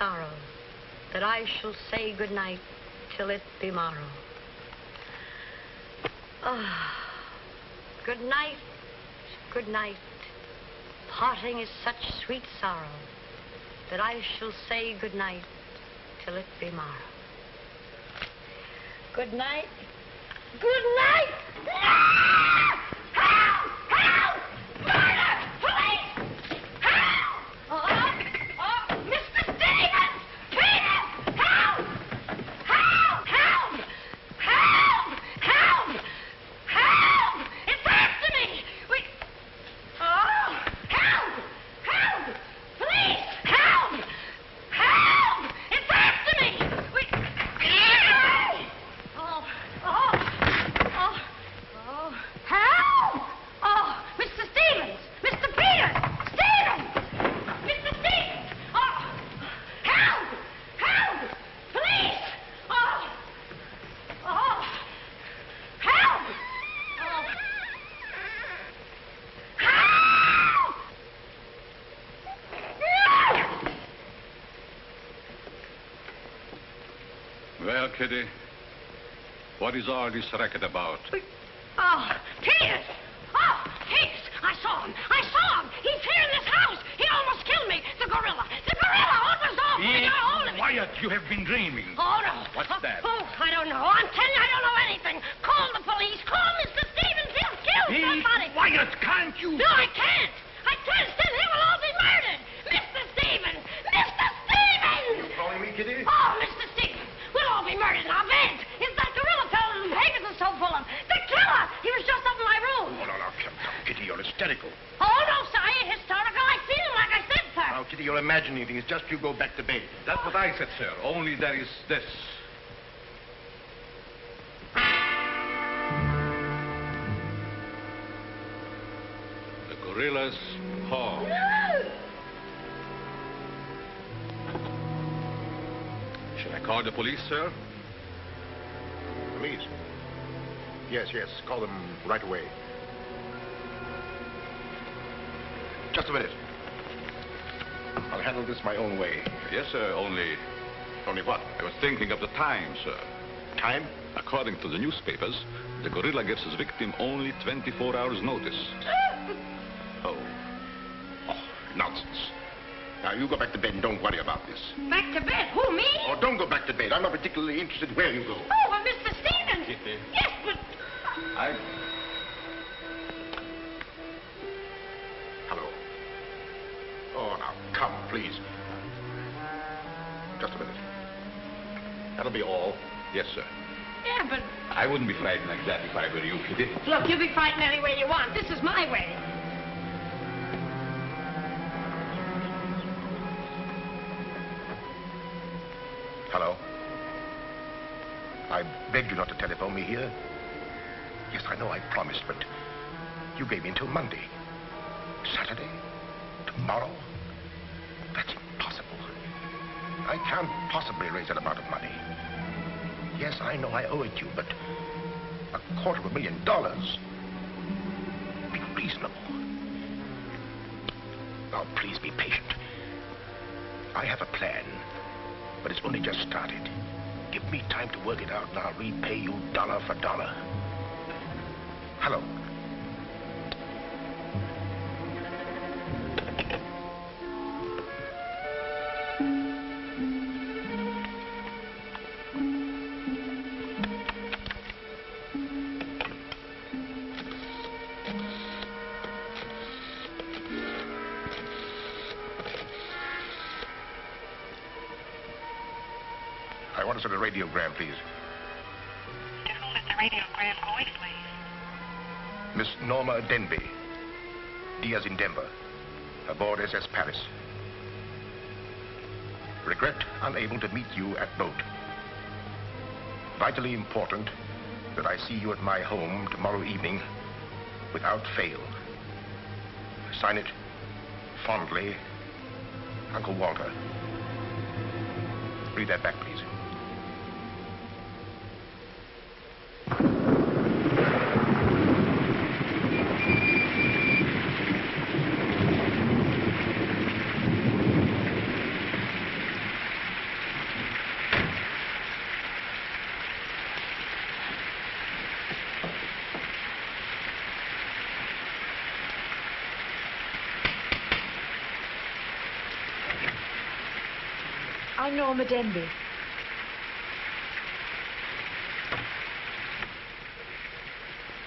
sorrow that I shall say good night till it be morrow. Ah, good night, good night. Parting is such sweet sorrow that I shall say good night till it be morrow. Good night. Good night! Ah! Help! Help! Murder! Police! Help! Mr. Stevens! Peter! Help! Help! Help! Help! Help! Help! It's after me! Help! Help! Police! Help! Help! It's after me! Help! Oh, Mr. Stevens! Mr. Peter! Stevens! Mr. Stevens! Oh, help! Help! Police! Oh, help! Oh, help! Well, Kitty, what is all this racket about? Oh, Peters! Oh, Hicks! I saw him! I saw him! He's here in this house! He almost killed me! The gorilla! The gorilla! What was off? I got hold of it! Quiet! You have been dreaming. Oh, no. What's that? Oh, I don't know. I'm telling you, I don't know anything. Call the police. Call Mr. Stevens. He'll kill somebody. Quiet! Can't you? No, I can't. I can't. Then he will all be murdered. Mr. Stevens! Mr. Stevens! You calling me, Kitty? Oh, Mr. Stevens! We'll all be murdered in our beds. It's that gorilla fellow whom Haggis is so full of. The killer! He was just up in my room. Oh, no, come, Kitty, you're hysterical. Oh, no, sir. I ain't hysterical. I feel like I said, sir. Now, Kitty, you're imagining things. Just you go back to bed. That's what I said, sir. Only there is this. The gorilla's paw. Shall I call the police, sir? Police? Yes, call them right away. Just a minute. I'll handle this my own way. Yes, sir, only what? I was thinking of the time, sir. Time? According to the newspapers, the gorilla gives his victim only 24 hours notice. Oh, nonsense. Now, you go back to bed and don't worry about this. Back to bed? Who, me? Oh, don't go back to bed. I'm not particularly interested where you go. Oh, well, Mr. Stevens. Kitty. Yes, but... Hello. Oh, now, come, please. Just a minute. That'll be all. Yes, sir. Yeah, but... I wouldn't be frightened like that if I were you, Kitty. Look, you be frightened any way you want. This is my way. Hello. I begged you not to telephone me here. Yes, I know I promised, but you gave me until Monday. Saturday? Tomorrow? That's impossible. I can't possibly raise that amount of money. Yes, I know I owe it you, but $250,000. Be reasonable. Now, please be patient. I have a plan, but it's only just started. Give me time to work it out, and I'll repay you dollar for dollar. Hello. I want to send a radiogram, please. To whom is the radiogram going, please? Miss Norma Denby. Diaz in Denver. Aboard SS Paris. Regret unable to meet you at boat. Vitally important that I see you at my home tomorrow evening without fail. Sign it fondly, Uncle Walter. Read that back, please. I'm Norma Denby.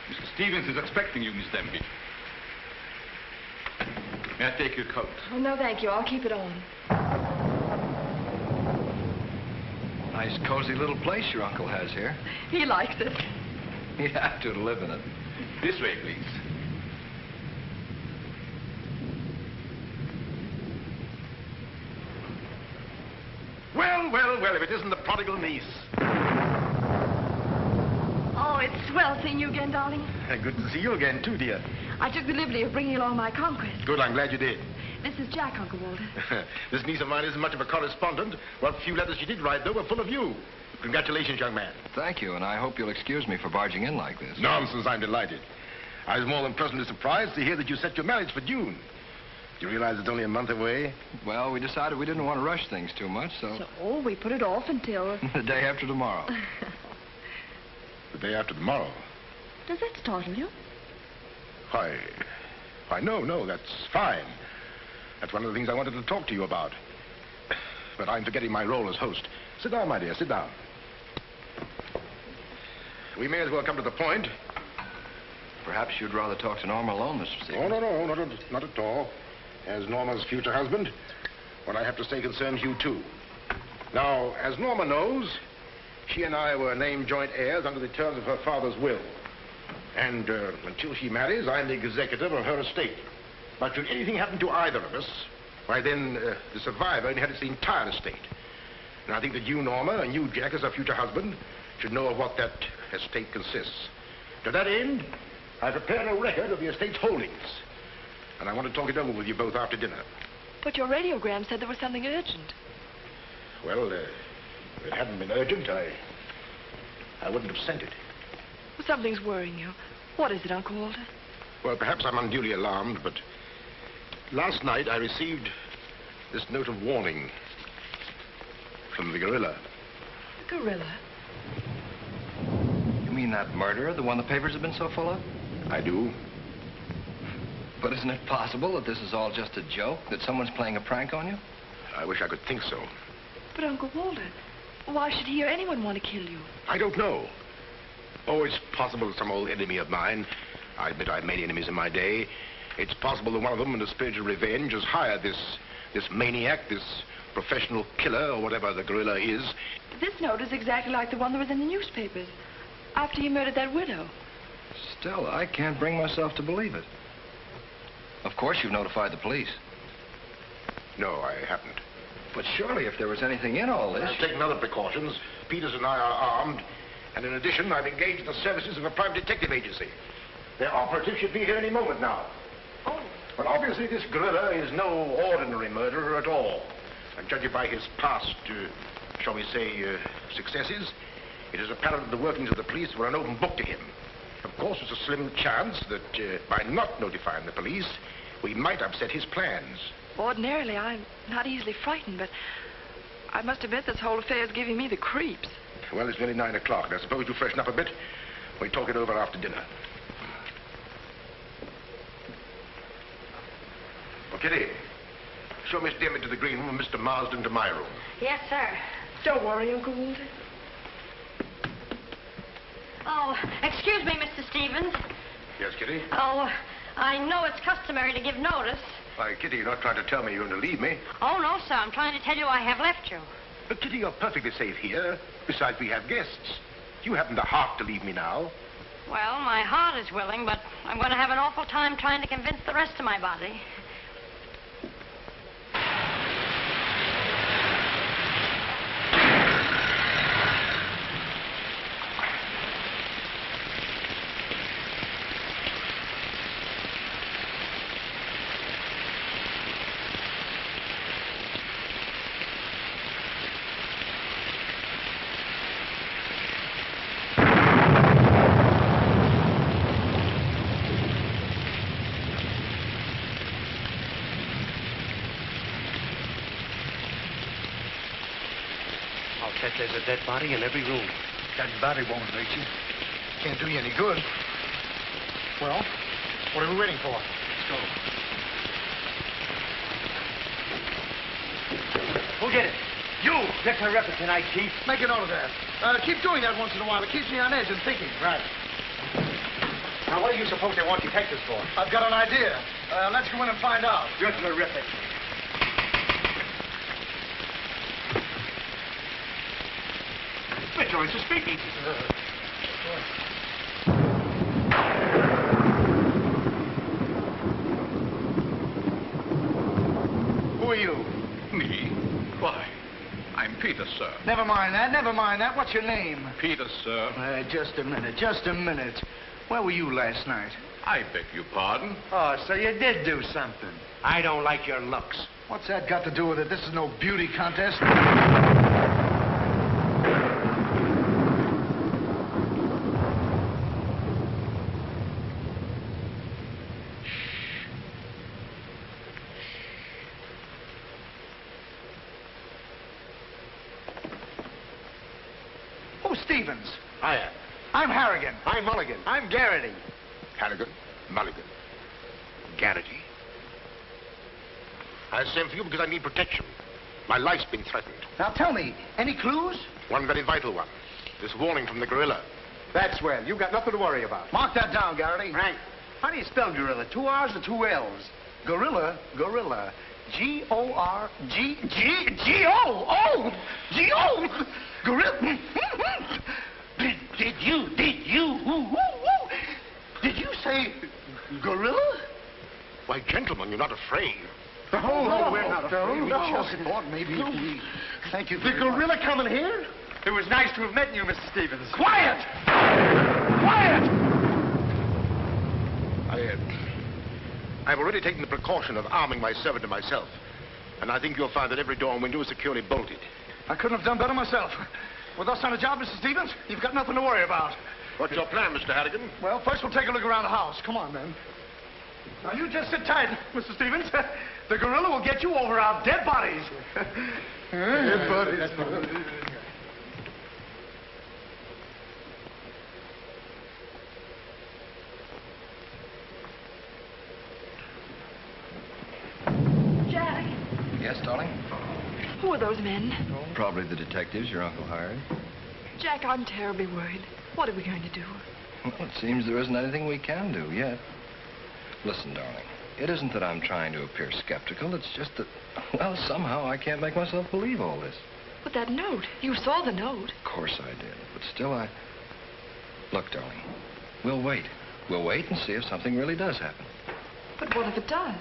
Mr. Stevens is expecting you, Miss Denby. May I take your coat? Oh, no, thank you. I'll keep it on. Nice, cozy little place your uncle has here. He likes it. He'd have to live in it. This way, please. Well, well, well, if it isn't the prodigal niece. Oh, it's swell seeing you again, darling. Good to see you again, too, dear. I took the liberty of bringing along my conquest. Good, I'm glad you did. This is Jack, Uncle Walter. This niece of mine isn't much of a correspondent. What few letters she did write, though, were full of you. Congratulations, young man. Thank you, and I hope you'll excuse me for barging in like this. Nonsense, I'm delighted. I was more than pleasantly surprised to hear that you set your marriage for June. Do you realize it's only a month away? Well, we decided we didn't want to rush things too much, so... So, we put it off until... the day after tomorrow. The day after tomorrow. Does that startle you? Why, no, that's fine. That's one of the things I wanted to talk to you about. But I'm forgetting my role as host. Sit down, my dear, sit down. We may as well come to the point. Perhaps you'd rather talk to Norma alone, Mr. Stevens. Oh, no, not at all. As Norma's future husband, what I have to say concerns you, too. Now, as Norma knows, she and I were named joint heirs under the terms of her father's will. And until she marries, I'm the executor of her estate. But should anything happen to either of us, why then the survivor inherits the entire estate. And I think that you, Norma, and you, Jack, as her future husband, should know of what that estate consists. To that end, I prepared a record of the estate's holdings. And I want to talk it over with you both after dinner. But your radiogram said there was something urgent. Well, if it hadn't been urgent, I wouldn't have sent it. Well, something's worrying you. What is it, Uncle Walter? Well, perhaps I'm unduly alarmed, but last night I received this note of warning from the gorilla. The gorilla? You mean that murderer, the one the papers have been so full of? I do. But isn't it possible that this is all just a joke, that someone's playing a prank on you? I wish I could think so. But, Uncle Walter, why should he or anyone want to kill you? I don't know. Oh, it's possible that some old enemy of mine, I admit I've many enemies in my day, it's possible that one of them, in the spirit of revenge, has hired this maniac, this professional killer, or whatever the gorilla is. This note is exactly like the one that was in the newspapers after you murdered that widow. Still, I can't bring myself to believe it. Of course you've notified the police. No, I haven't. But surely if there was anything in all this... I've taken other precautions. Peters and I are armed. And in addition, I've engaged the services of a private detective agency. Their operative should be here any moment now. Oh. But obviously this gorilla is no ordinary murderer at all. And judging by his past, shall we say, successes, it is apparent that the workings of the police were an open book to him. Of course, there's a slim chance that by not notifying the police, we might upset his plans. Ordinarily, I'm not easily frightened, but I must admit this whole affair is giving me the creeps. Well, it's nearly 9 o'clock. I suppose you freshen up a bit. We talk it over after dinner. Well, Kitty, show Miss Demme to the green room and Mr. Marsden to my room. Yes, sir. Don't worry, Uncle Walter. Oh, excuse me, Mr. Stevens. Yes, Kitty? Oh, I know it's customary to give notice. Why, Kitty, you're not trying to tell me you're going to leave me. Oh, no, sir. I'm trying to tell you I have left you. But, Kitty, you're perfectly safe here. Besides, we have guests. You haven't the heart to leave me now. Well, my heart is willing, but I'm going to have an awful time trying to convince the rest of my body. There's a dead body in every room. That body won't hurt you. Can't do you any good. Well, what are we waiting for? Let's go. Who did it? You! You're terrific tonight, Chief. Make a note of that. Keep doing that once in a while. It keeps me on edge and thinking. Right. Now, what do you suppose they want detectives for? I've got an idea. Let's go in and find out. You're terrific. Mr. Joyce is speaking. Who are you? Me? Why? I'm Peter, sir. Never mind that. What's your name? Peter, sir. Just a minute. Where were you last night? I beg your pardon. Oh, so you did do something. I don't like your looks. What's that got to do with it? This is no beauty contest. Who's Stevens? Hiya. I'm Harrigan. I'm Mulligan. I'm Garrity. Harrigan, Mulligan, Garrity. I sent for you because I need protection. My life's been threatened. Now tell me, any clues? One very vital one. This warning from the gorilla. That's well. You've got nothing to worry about. Mark that down, Garrity. Right. How do you spell gorilla? 2 R's or 2 L's? Gorilla. G-O-R-G-G-G-O. G-O. Gorilla. Did you say gorilla? Why, gentlemen, you're not afraid. No, we're not afraid. We just thought maybe we... Thank you The very much. gorilla coming here? It was nice to have met you, Mr. Stevens. Quiet! Quiet! I've already taken the precaution of arming my servant and myself. And I think you'll find that every door and window is securely bolted. I couldn't have done better myself. With us on the job, Mr. Stevens, you've got nothing to worry about. What's your plan, Mr. Harrigan? Well, first we'll take a look around the house. Come on, then. Now, you just sit tight, Mr. Stevens. The gorilla will get you over our dead bodies. Dead bodies. Jack, Yes, darling? who are those men? Probably the detectives your uncle hired. Jack, I'm terribly worried. What are we going to do? Well, it seems there isn't anything we can do yet. Listen, darling, it isn't that I'm trying to appear skeptical. It's just that, well, somehow I can't make myself believe all this. But that note, you saw the note. Of course I did, but still Look, darling, we'll wait. We'll wait and see if something really does happen. But what if it does?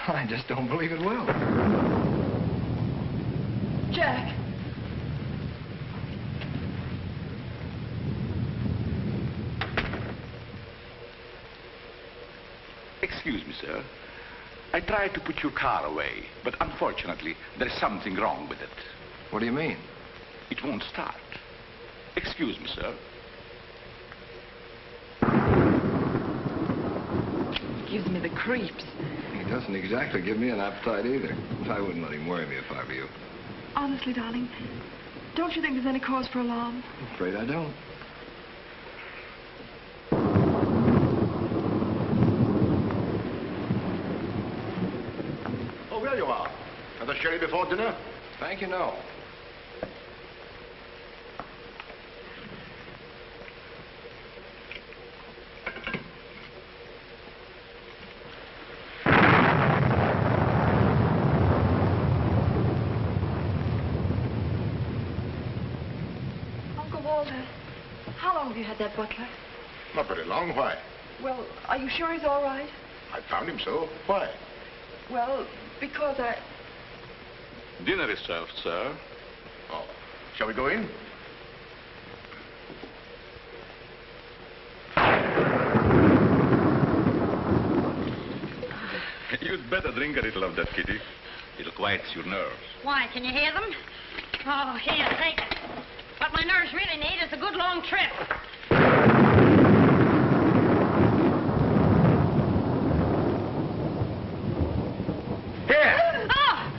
I just don't believe it will. Jack. Excuse me, sir. I tried to put your car away, but unfortunately, there's something wrong with it. What do you mean? It won't start. Excuse me, sir. Gives me the creeps. He doesn't exactly give me an appetite either. I wouldn't let him worry me if I were you. Honestly, darling, don't you think there's any cause for alarm? I'm afraid I don't. Oh, there you are. Another sherry before dinner? Thank you, no. Uncle Walter, how long have you had that butler? Not very long. Why? Well, are you sure he's all right? I found him so. Why? Well, because Dinner is served, sir. Oh. Shall we go in? You'd better drink a little of that, Kitty. It'll quiet your nerves. Why, can you hear them? Oh, here, take it. What my nerves really need is a good long trip. Here. Oh,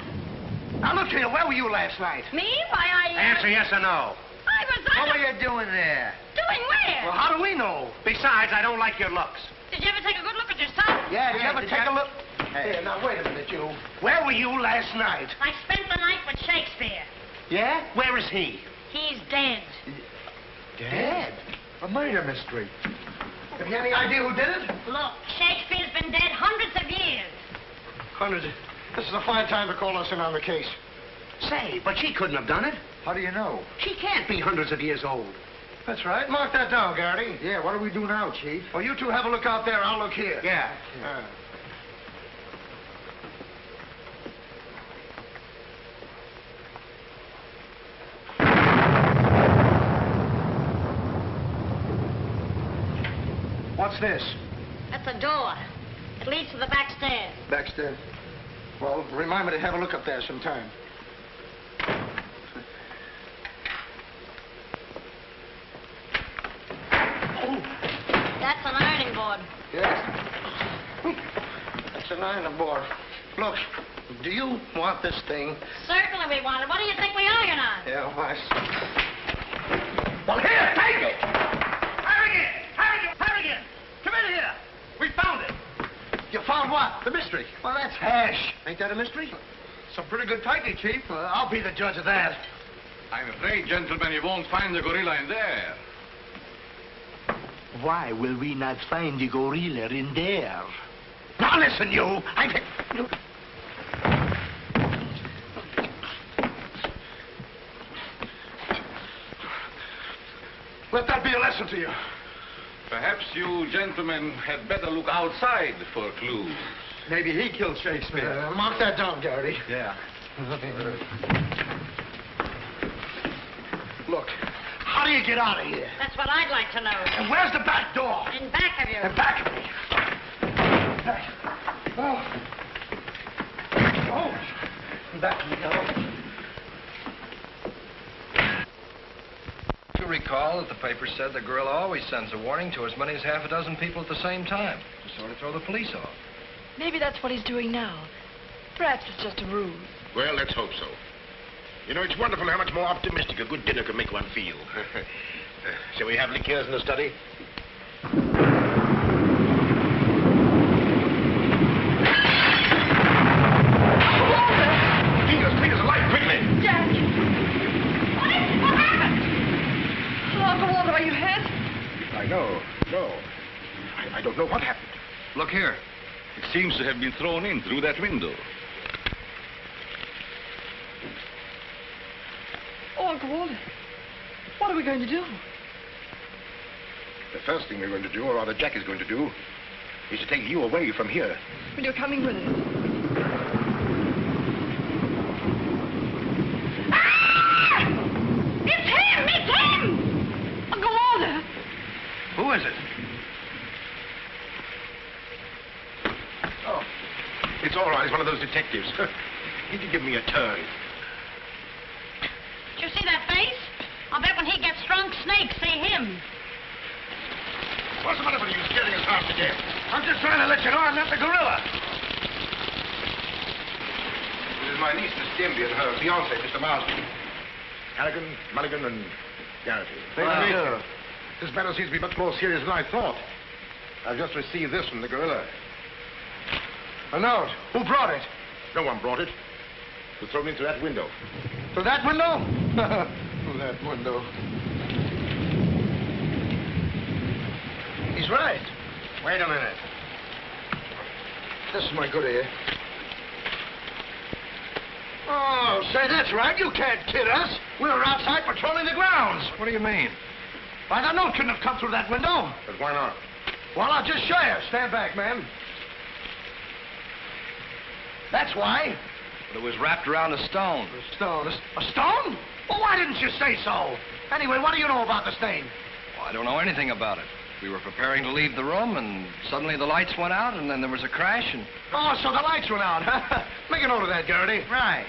Now, look here. Where were you last night? me? Why, Answer yes or no. I was What under... were you doing there? Doing where? Well, how do we know? Besides, I don't like your looks. Did you ever take a good look at yourself? Yeah, did you ever did take you- a look? Hey. Here, now, wait a minute, you. Where were you last night? I spent the night with Shakespeare. Yeah? Where is he? He's dead. Dead? A murder mystery. Have you any idea who did it? Look, Shakespeare's been dead hundreds of years. Hundreds. This is a fine time to call us in on the case. Say, but she couldn't have done it. How do you know? She can't be hundreds of years old. That's right. Mark that down, Garrity. Yeah, what do we do now, Chief? Well, you two have a look out there. I'll look here. Yeah. What's this? That's a door. It leads to the back stairs. Backstairs. Well, remind me to have a look up there sometime. That's an ironing board. Yes. That's an ironing board. Look, do you want this thing? Certainly we want it. What do you think we iron on? Yeah, I see. Well, here, take it! Harrigan! Come in here! We found it! You found what? The mystery. Well, that's hash. Ain't that a mystery? Some pretty good tightening, Chief. I'll be the judge of that. I'm afraid, gentlemen, you won't find the gorilla in there. Why will we not find the gorilla in there? Now listen, you. Let that be a lesson to you. Perhaps you gentlemen had better look outside for clues. Maybe he killed Shakespeare. Mark that down, Garrity. Yeah. Look, how do you get out of here? That's what I'd like to know. And where's the back door? In back of you. In back of me. Back we go. You recall that the paper said the gorilla always sends a warning to as many as half a dozen people at the same time to sort of throw the police off. Maybe that's what he's doing now. Perhaps it's just a ruse. Well, let's hope so. You know, it's wonderful how much more optimistic a good dinner can make one feel. Shall we have liqueurs in the study? Clean as a light, quickly! Jack! What happened? Oh, Uncle Walter, are you hurt? I know. No. I don't know what happened. Look here. It seems to have been thrown in through that window. Oh, Uncle Walter, what are we going to do? The first thing we're going to do, or rather Jack is going to do, is to take you away from here. Well, you're coming with us. Ah! It's him! It's him! Uncle Walter! Who is it? Oh, it's all right. It's one of those detectives. He can give me a turn. Did you see that face? I'll bet when he gets drunk, snakes see him. What's the matter with you scaring us half to death? I'm just trying to let you know I'm not the gorilla. This is my niece, Miss Denby, and her fiancé, Mr. Marsden. Harrigan, Mulligan, and Garrity. This matter seems to be much more serious than I thought. I've just received this from the gorilla. A note. Who brought it? No one brought it. It was thrown into that window. Through that window? Through that window. He's right. Wait a minute. This is my good ear. Oh, say, that's right. You can't kid us. We were outside patrolling the grounds. What do you mean? Why, that note couldn't have come through that window. But why not? Well, I'll just show you. Stand back, man. That's why. But it was wrapped around a stone. A stone. A stone? Well, why didn't you say so? Anyway, what do you know about the stain? Well, I don't know anything about it. We were preparing to leave the room, and suddenly the lights went out, and then there was a crash, and... Oh, so the lights went out, huh? Make a note of that, Garrity. Right.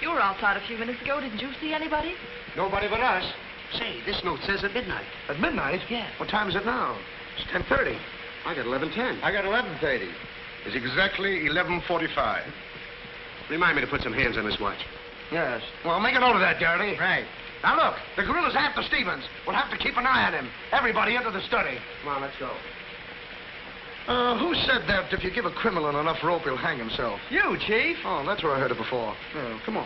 You were outside a few minutes ago. Didn't you see anybody? Nobody but us. Say, this note says at midnight. At midnight? Yeah. What time is it now? It's 10:30. I got 11:10. I got 11:30. It's exactly 11:45. Remind me to put some hands on this watch. Yes. Well, make a note of that, Garrity. Right. Now, look, the gorilla's after Stevens. We'll have to keep an eye on him. Everybody into the study. Come on, let's go. Who said that if you give a criminal enough rope, he'll hang himself? You, Chief. Oh, that's where I heard it before. Oh, come on.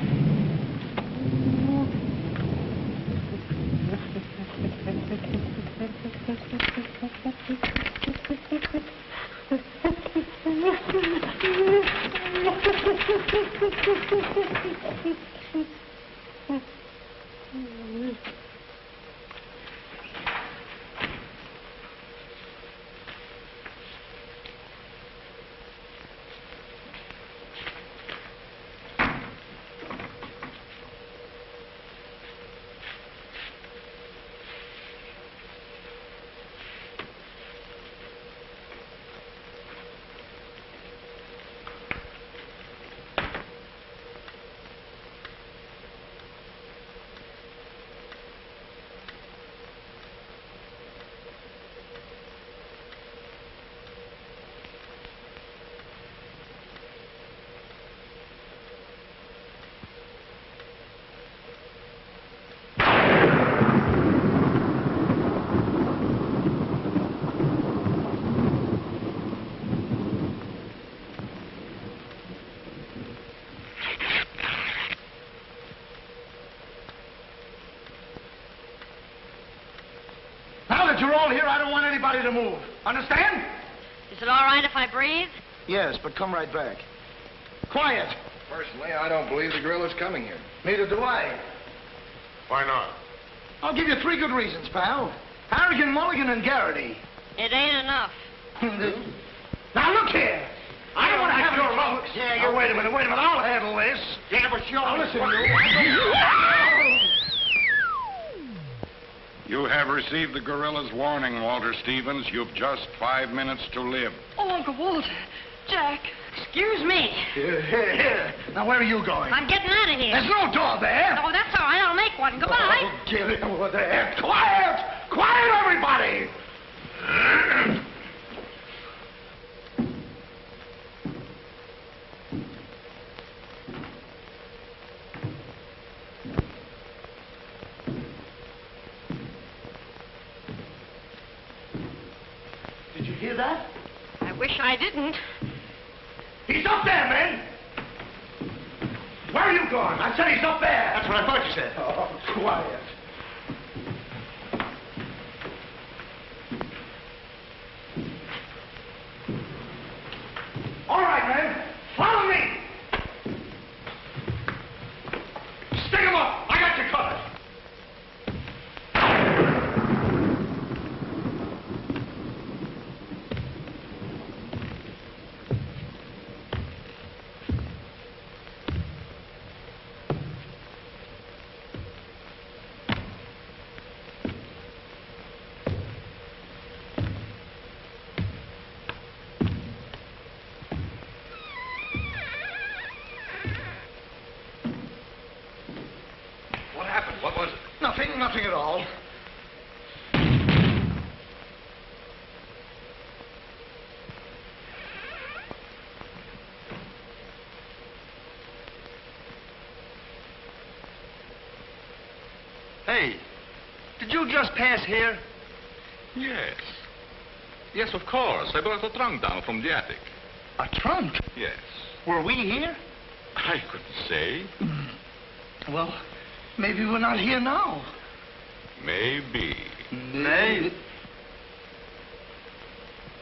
You're all here. I don't want anybody to move. Understand? Is it all right if I breathe? Yes, but come right back. Quiet. Personally, I don't believe the gorilla's coming here. Neither do I. Why not? I'll give you 3 good reasons, pal. Harrigan, Mulligan, and Garrity. It ain't enough. Now, look here. I don't want to have your luck. Yeah, Now, wait a minute. I'll handle this. Yeah, but you're... Now, listen, you. You have received the gorilla's warning, Walter Stevens. You've just 5 minutes to live. Oh, Uncle Walter. Jack. Excuse me. Here. Now, where are you going? I'm getting out of here. There's no door there. Oh, that's all right. I'll make one. Goodbye. Oh, get it over there. Quiet! Quiet, everybody! Did you hear that? I wish I didn't. He's up there, men! Where are you going? I said he's up there! That's what I thought you said. Oh, quiet. All right, men. Follow me! Stick him up! I got you covered! What was it? Nothing at all. Hey, did you just pass here? Yes. Yes, of course. I brought a trunk down from the attic. A trunk? Yes. Were we here? I couldn't say. Well, maybe we're not here now. Maybe. Maybe.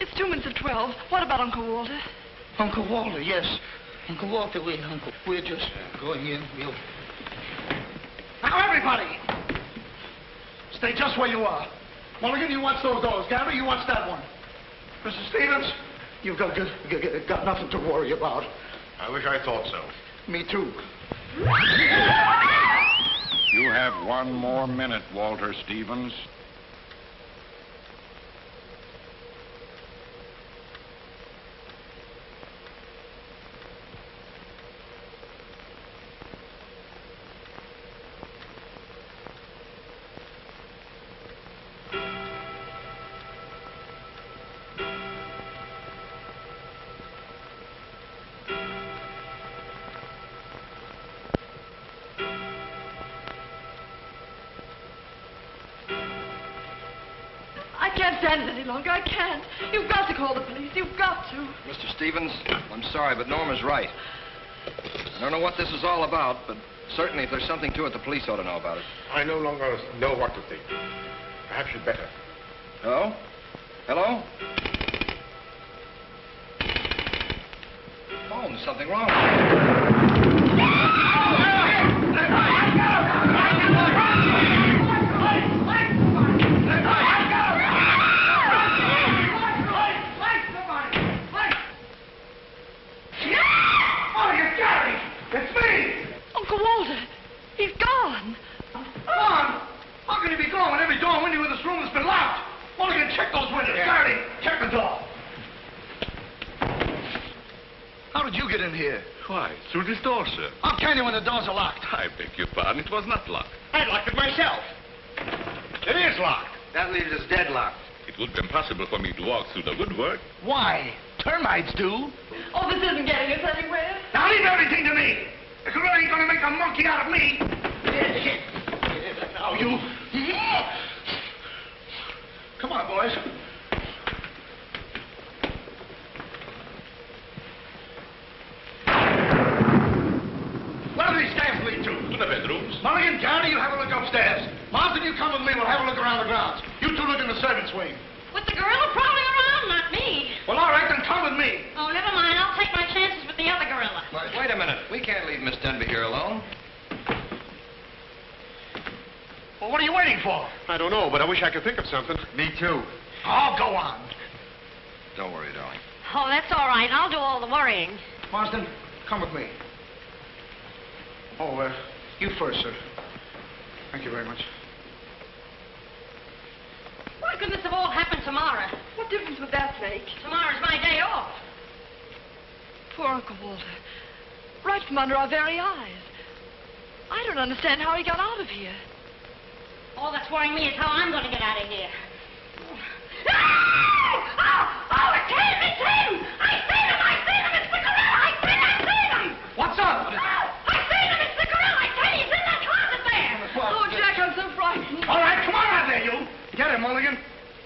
It's 2 minutes of 12. What about Uncle Walter? Uncle Walter, yes. Uncle Walter, we're just going in. Now, everybody! Stay just where you are. Mulligan, you watch those doors. Gary, you watch that one. Mr. Stevens, you've got nothing to worry about. I wish I thought so. Me too. You have 1 more minute, Walter Stevens. I can't stand it any longer. I can't. You've got to call the police. You've got to. Mr. Stevens, I'm sorry, but Norma's right. I don't know what this is all about, but certainly if there's something to it, the police ought to know about it. I no longer know what to think. Perhaps you'd better. Hello? Hello? Oh, there's something wrong. It's me! Uncle Walter, he's gone. Gone? How can he be gone when every door and window in this room has been locked? Mulligan, check those windows. Garrity, check the door. How did you get in here? Why, through this door, sir. How can you when the doors are locked? I beg your pardon, it was not locked. I locked it myself. It is locked. That leaves us deadlocked. It would be impossible for me to walk through the woodwork. Why? Termites do. Oh, this isn't getting us anywhere. Now leave everything to me. The gorilla ain't gonna make a monkey out of me. Now you. Come on, boys. Where do these stairs lead to? To the bedrooms. Mulligan, Garrity, you have a look upstairs. Marsden, you come with me. We'll have a look around the grounds. You two look in the servants' wing. With the gorilla prowling around, not me. Well, all right, then come with me. Oh, never mind. I'll take my chances with the other gorilla. Wait a minute. We can't leave Miss Denby here alone. Well, what are you waiting for? I don't know, but I wish I could think of something. Me too. Oh, go on. Don't worry, darling. Oh, that's all right. I'll do all the worrying. Marsden, come with me. Oh, you first, sir. Thank you very much. Why couldn't this have all happened tomorrow? What difference would that make? Tomorrow's my day off. Poor Uncle Walter. Right from under our very eyes. I don't understand how he got out of here. All that's worrying me is how I'm going to get out of here. Oh, it's him! It's him! I seen him! I seen him! It's the gorilla! I seen him! What's up? I seen him! It's the gorilla! I tell you, he's in that closet there! Oh, Jack, I'm so frightened. All right, come on out there, you. Get him, Mulligan.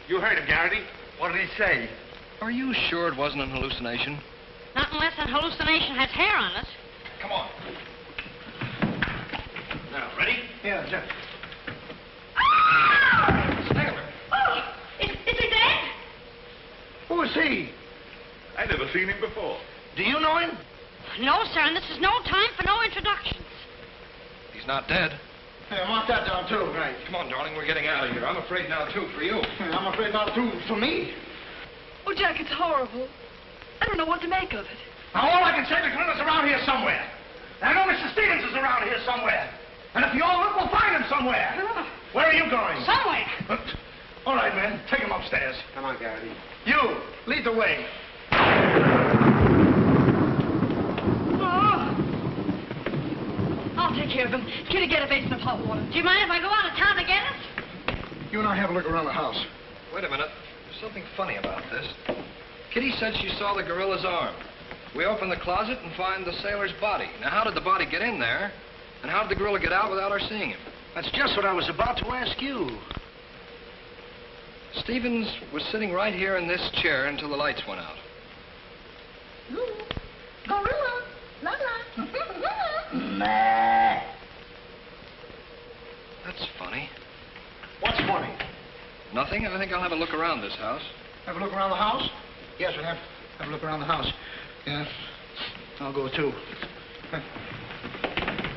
You heard him, Garrity. What did he say? Are you sure it wasn't an hallucination? Not unless that hallucination has hair on it. Come on. Now, ready? Yeah, Jack. Oh, is he dead? Who is he? I never seen him before. Do you know him? No, sir, and this is no time for no introductions. He's not dead. Yeah, mark that down, too. Right. Come on, darling, we're getting out of here. I'm afraid now, too, for you. I'm afraid not, too, for me. Oh, Jack, it's horrible. I don't know what to make of it. Now, all I can say, the gorilla's around here somewhere. I know Mr. Stevens is around here somewhere. And if you all look, we'll find him somewhere. Where are you going? Somewhere. All right, men, take him upstairs. Come on, Garrity. You, lead the way. I'll take care of him. Kitty, get a basin of hot water. Do you mind if I go out of town to get it? You and I have a look around the house. Wait a minute. There's something funny about this. Kitty said she saw the gorilla's arm. We open the closet and find the sailor's body. Now, how did the body get in there? And how did the gorilla get out without our seeing him? That's just what I was about to ask you. Stevens was sitting right here in this chair until the lights went out. Gorilla. La la. That's funny. What's funny? Nothing. I think I'll have a look around this house. Have a look around the house? Yes, we'll have a look around the house. Yeah. I'll go, too.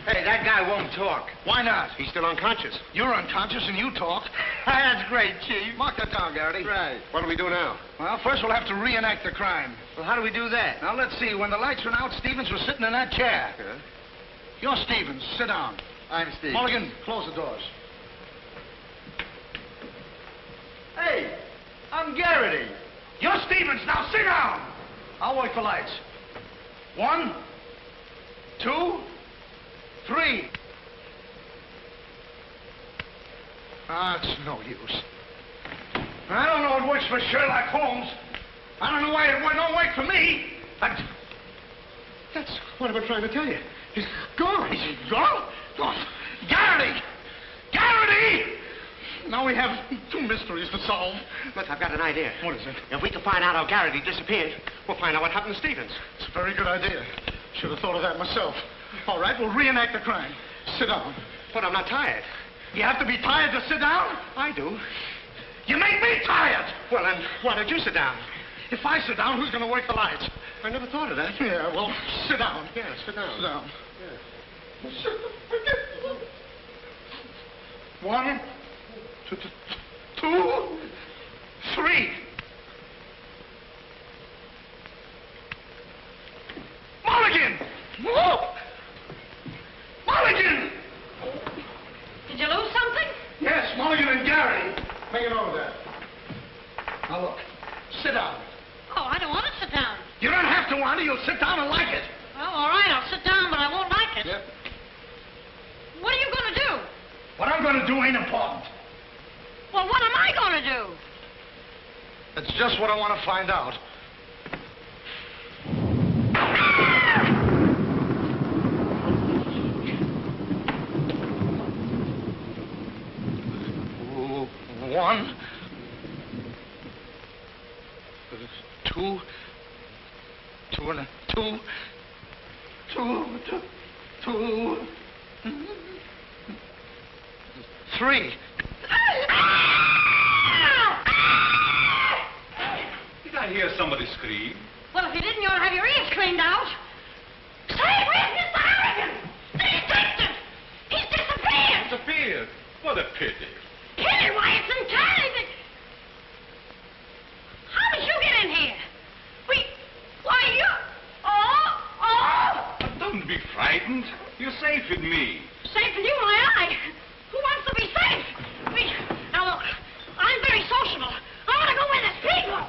Hey, that guy won't talk. Why not? He's still unconscious. You're unconscious and you talk. That's great, Chief. Mark that down, Garrity. Right. What do we do now? Well, first we'll have to reenact the crime. Well, how do we do that? Now, let's see. When the lights went out, Stevens was sitting in that chair. Yeah? You're Stevens. Sit down. I'm Steve. Mulligan, close the doors. Hey, I'm Garrity. You're Stevens. Now, sit down. I'll wait for lights. 1, 2, 3. It's no use. I don't know it works for Sherlock Holmes. I don't know why it don't work for me. That's what I've been trying to tell you. He's gone. He's gone? Oh, Garrity! Garrity! Now we have 2 mysteries to solve. Look, I've got an idea. What is it? If we can find out how Garrity disappeared, we'll find out what happened to Stevens. It's a very good idea. Should have thought of that myself. All right, we'll reenact the crime. Sit down. But I'm not tired. You have to be tired to sit down? I do. You make me tired! Well, then, why don't you sit down? If I sit down, who's going to work the lights? I never thought of that. Yeah, well, sit down. Yeah, sit down. Sit down. Yeah. One, two, three. Mulligan! Mulligan! Did you lose something? Yes, Mulligan and Gary. Make it over there. Now, look. Sit down. Oh, I don't want to sit down. You don't have to want it. You'll sit down and like it. Well, all right, I'll sit down, but I won't like it. Yep. What are you going to do? What I'm going to do ain't important. Well, what am I going to do? That's just what I want to find out. One, two, three. Did I hear somebody scream? Well, if you didn't, you ought to have your ears cleaned out. Say, where's Mr. Harrigan? The detective! He's disappeared! Disappeared? What a pity. Pity, why, it's entirely... How did you get in here? Why, you... Oh! But don't be frightened. You're safe with me. Safe with you, my eye. Who wants to be safe? Now, look, I'm very sociable. I want to go where there's people.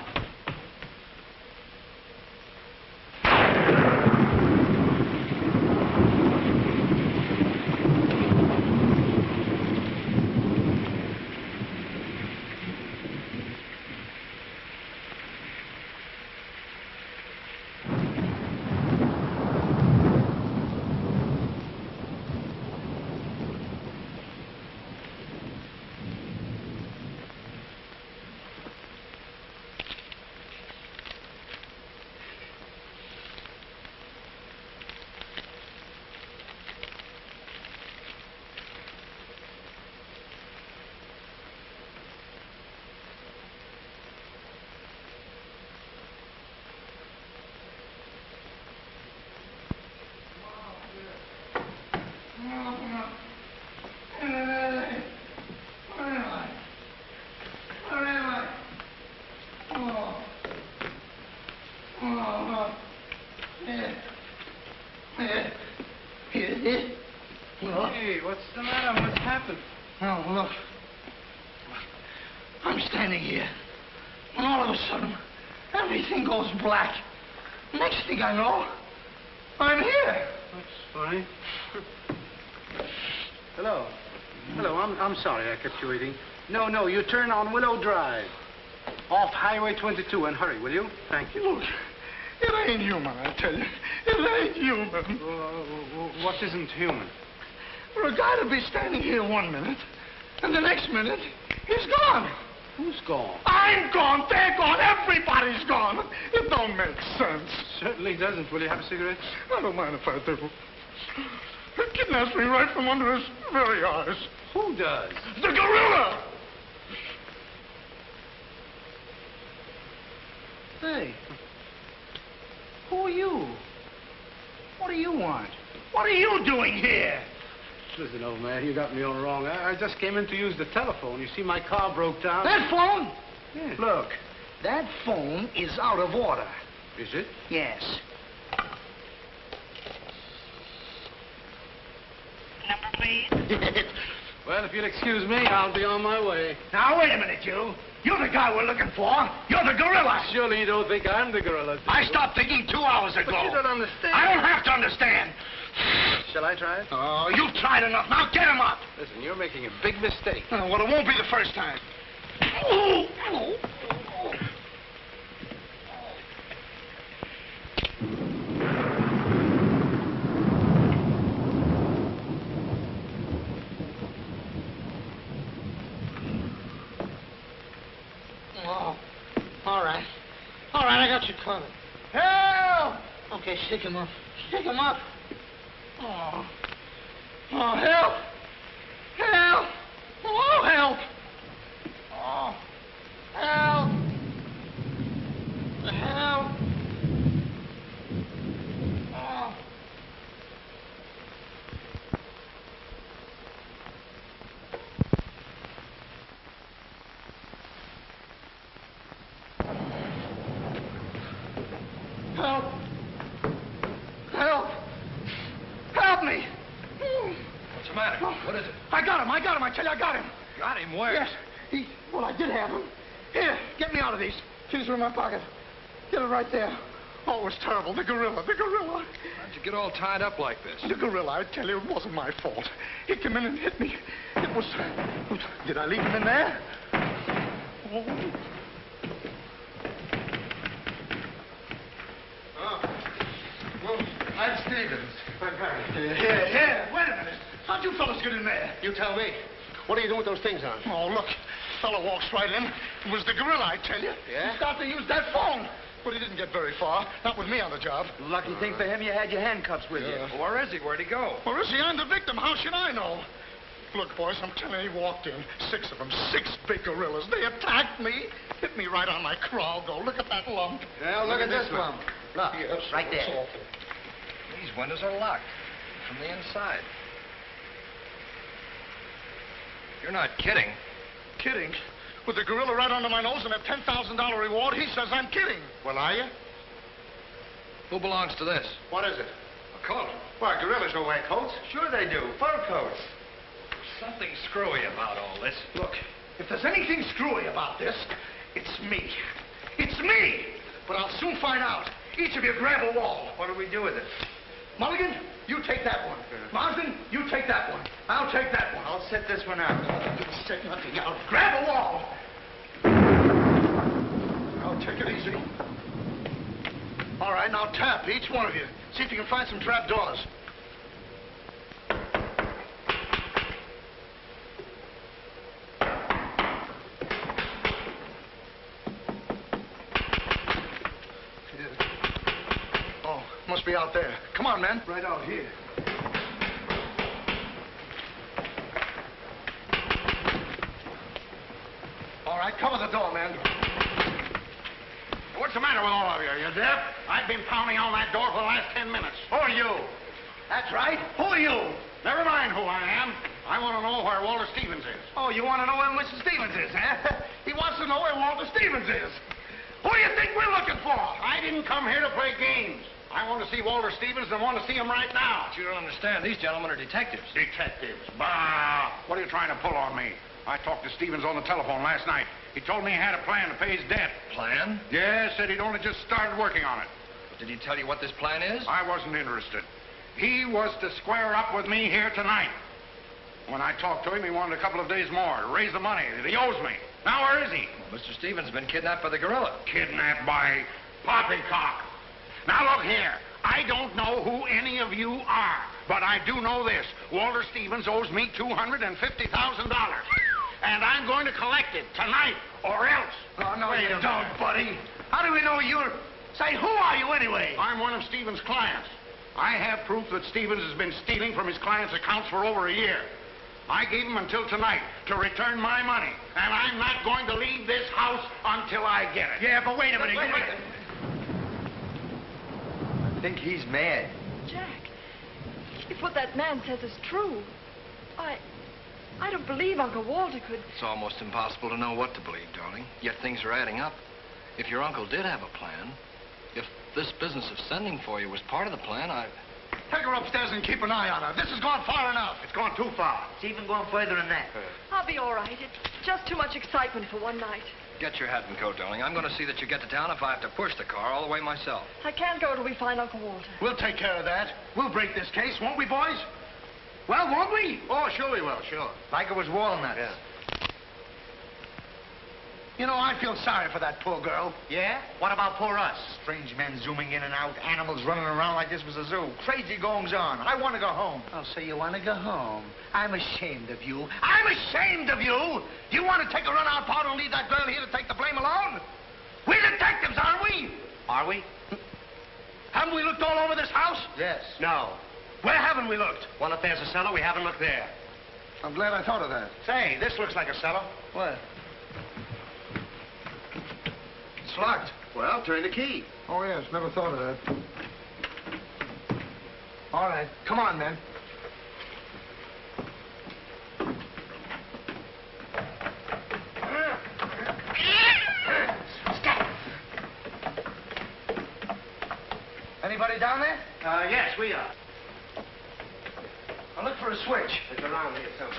Hey, what's the matter? What's happened? Oh, look. I'm standing here. And all of a sudden, everything goes black. Next thing I know, I'm here. That's funny. Hello. Hello, I'm sorry I kept you waiting. No, you turn on Willow Drive. Off Highway 22 and hurry, will you? Thank you. Look, it ain't human, I tell you. It ain't human. What isn't human? For a guy to be standing here 1 minute, and the next minute, he's gone. Who's gone? I'm gone, they're gone, everybody's gone. It don't make sense. Certainly doesn't. Will you have a cigarette? I don't mind if I do. He kidnaps me right from under his very eyes. Who does? The gorilla! Hey, who are you? What do you want? What are you doing here? Listen, old man, you got me all wrong. I just came in to use the telephone. You see, my car broke down. That phone? Yeah. Look, that phone is out of order. Is it? Yes. Number, please. Well, if you'll excuse me, I'll be on my way. Now, wait a minute, you. You're the guy we're looking for. You're the gorilla. Surely you don't think I'm the gorilla, do you? I stopped thinking 2 hours ago. But you don't understand. I don't have to understand. Shall I try it? Oh, you've tried enough. Now get him up. Listen, you're making a big mistake. Well, it won't be the first time. Oh, all right. All right, I got you covered. Help! Okay, shake him up. Shake him up. Oh. Oh, help! Help! Oh, help! Oh, help! got him. I tell you, I got him. Got him where? Yes. Well, I did have him. Here, get me out of these. Keys are in my pocket. Get it right there. Oh, it was terrible. The gorilla. How'd you get all tied up like this? The gorilla, I tell you, it wasn't my fault. He came in and hit me. It was... Did I leave him in there? Oh. Well, I'm Stevens. I'm Harry. Here. Wait a minute. How'd you fellas get in there? You tell me. What are you doing with those things on? Oh, look. Fellow walks right in. It was the gorilla, I tell you. Yeah? He started to use that phone. But he didn't get very far. Not with me on the job. Lucky thing for him, you had your handcuffs with you. Well, where is he? Where'd he go? Where is he? I'm the victim. How should I know? Look, boys, I'm telling you, he walked in. 6 of them. 6 big gorillas. They attacked me. Hit me right on my crawl. Go, look at that lump. Well, look at this lump. Look, yes, right there. It's awful. These windows are locked from the inside. You're not kidding. Kidding? With the gorilla right under my nose and a $10,000 reward, he says I'm kidding. Well, are you? Who belongs to this? What is it? A coat. Why, gorillas don't wear coats. Sure they do. Fur coats. Something screwy about all this. Look, if there's anything screwy about this, it's me. It's me! But I'll soon find out. Each of you grab a wall. What do we do with it? Mulligan, you take that one. Marsden, you take that one. I'll take that one. I'll set this one out. You set nothing out. Grab a wall. I'll take it easy. All right, now tap, each one of you. See if you can find some trap doors. Oh, must be out there. Come on, man. Right out here. All right, cover the door, man. What's the matter with all of you? You deaf? I've been pounding on that door for the last 10 minutes. Who are you? That's right. Who are you? Never mind who I am. I want to know where Walter Stevens is. Oh, you want to know where Mr. Stevens is, huh? He wants to know where Walter Stevens is. Who do you think we're looking for? I didn't come here to play games. I want to see Walter Stevens and want to see him right now. But you don't understand. These gentlemen are detectives. Detectives? Bah! What are you trying to pull on me? I talked to Stevens on the telephone last night. He told me he had a plan to pay his debt. Plan? Yeah, said he'd only just started working on it. Did he tell you what this plan is? I wasn't interested. He was to square up with me here tonight. When I talked to him, he wanted a couple of days more to raise the money that he owes me. Now, where is he? Well, Mr. Stevens has been kidnapped by the gorilla. Kidnapped by Poppycock. Now, look here. I don't know who any of you are, but I do know this. Walter Stevens owes me $250,000. And I'm going to collect it tonight, or else. Oh, no, you don't, buddy. How do we know you're... Say, who are you anyway? I'm one of Stevens' clients. I have proof that Stevens has been stealing from his clients' accounts for over a year. I gave him until tonight to return my money, and I'm not going to leave this house until I get it. Yeah, but wait a minute. I think he's mad. Jack, if what that man says is true, I don't believe Uncle Walter could... It's almost impossible to know what to believe, darling. Yet things are adding up. If your uncle did have a plan, if this business of sending for you was part of the plan, Take her upstairs and keep an eye on her. This has gone far enough. It's gone too far. It's even going further than that. I'll be all right. It's just too much excitement for one night. Get your hat and coat, darling. I'm going to see that you get to town if I have to push the car all the way myself. I can't go till we find Uncle Walter. We'll take care of that. We'll break this case, won't we, boys? Well, won't we? Oh, sure we will, sure. Like it was walnuts. Yeah. You know, I feel sorry for that poor girl. Yeah? What about poor us? Strange men zooming in and out, animals running around like this was a zoo. Crazy goings on. I want to go home. Oh, so you want to go home? I'm ashamed of you. I'm ashamed of you! You want to take a run-out part and leave that girl here to take the blame alone? We're detectives, aren't we? Are we? Haven't we looked all over this house? Yes. No. Where haven't we looked? Well, if there's a cellar, we haven't looked there. I'm glad I thought of that. Say, this looks like a cellar. What? It's locked. Well, turn the key. Oh, yes, never thought of that. All right, come on, then. Anybody down there? Yes, we are. I'll look for a switch. It's around here somewhere.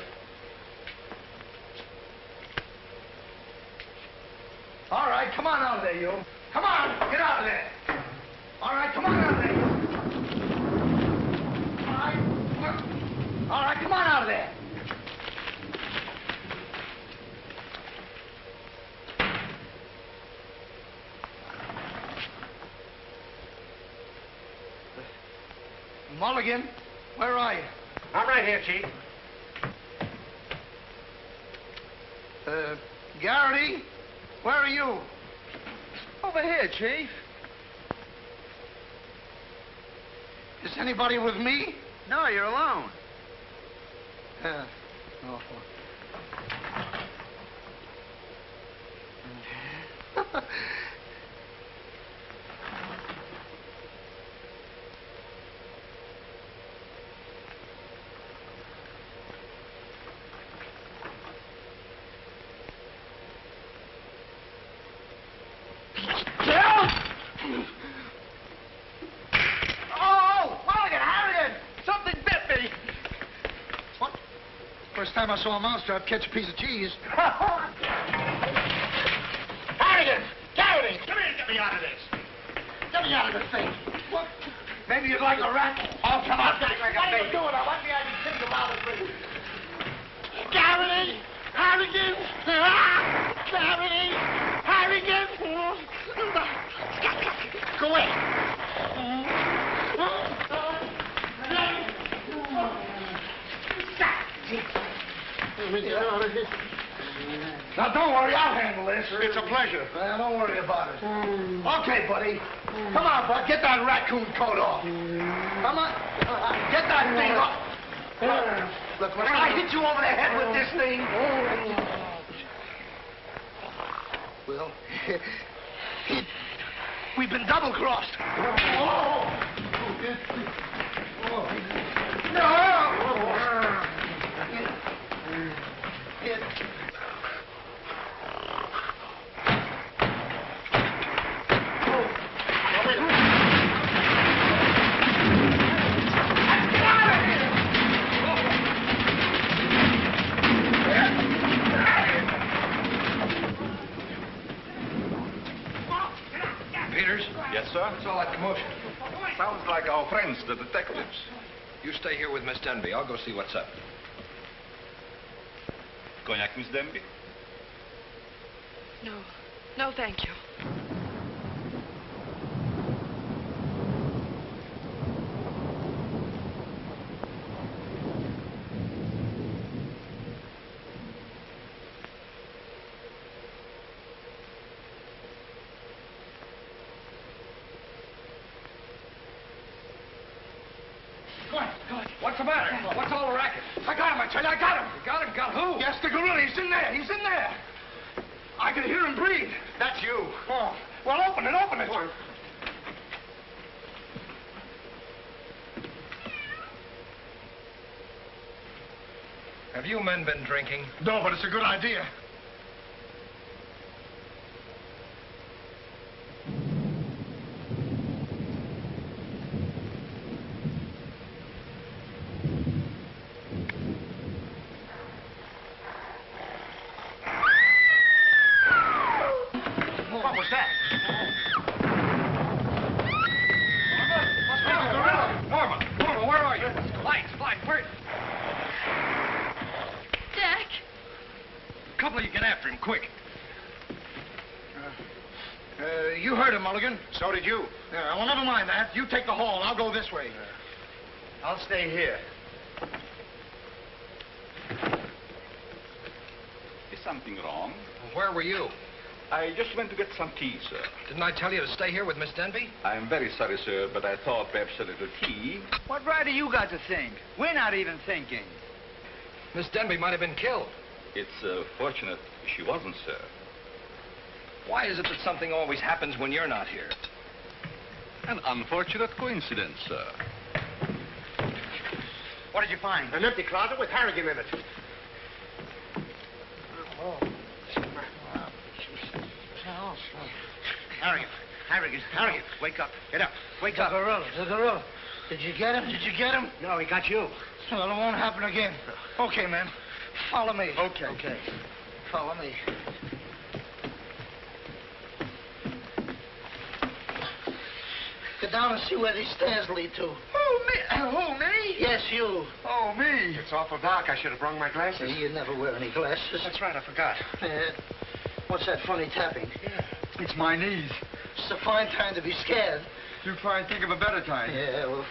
All right, come on out of there, you. Come on, get out of there. All right, come on out of there, you. All right, come on out of there. Mulligan, where are you? I'm right here, Chief. Garrity, where are you? Over here, Chief. Is anybody with me? No, you're alone. Oh. First time I saw a mousetrap catch a piece of cheese. Harrigan! Garrity! Come here and get me out of this. Get me out of this thing. What? Maybe you'd like a rat? Oh, come on. What are you doing? I want the idea to think about it, please. Garrity! Harrigan! Garrity! Harrigan! Go away. Now, don't worry, I'll handle this. It's a pleasure. Don't worry about it. Okay, buddy. Come on, bud. Get that raccoon coat off. Come on. Get that thing off. Look, when I hit you over the head with this thing... Well, we've been double-crossed. Yes, sir? What's all that commotion? Sounds like our friends, the detectives. You stay here with Miss Denby. I'll go see what's up. Cognac, Miss Denby? No. No, thank you. What's the matter? What's all the racket? I got him, I tell you, I got him. You got him? Got who? Yes, the gorilla. He's in there. He's in there. I can hear him breathe. That's you. Oh, well, open it, open it. Have you men been drinking? No, but it's a good idea. You heard him, Mulligan. So did you. Yeah, well, never mind that. You take the hall. I'll go this way. I'll stay here. Is something wrong? Where were you? I just went to get some tea, sir. Didn't I tell you to stay here with Miss Denby? I'm very sorry, sir, but I thought perhaps a little tea. What right do you got to think? We're not even thinking. Miss Denby might have been killed. It's fortunate she wasn't, sir. Why is it that something always happens when you're not here? An unfortunate coincidence, sir. What did you find? An empty closet with Harrigan in it. Harrigan, wake up. Get up. Wake up. The gorilla. Did you get him? Did you get him? No, he got you. Well, it won't happen again. Okay, man. Follow me. Okay. Follow me. Get down and see where these stairs lead to. Who, me? Who, me? Yes, you. Oh, me. It's awful dark. I should have brought my glasses. You never wear any glasses. That's right, I forgot. What's that funny tapping? Yeah. It's my knees. It's a fine time to be scared. You try and think of a better time. Yeah, well...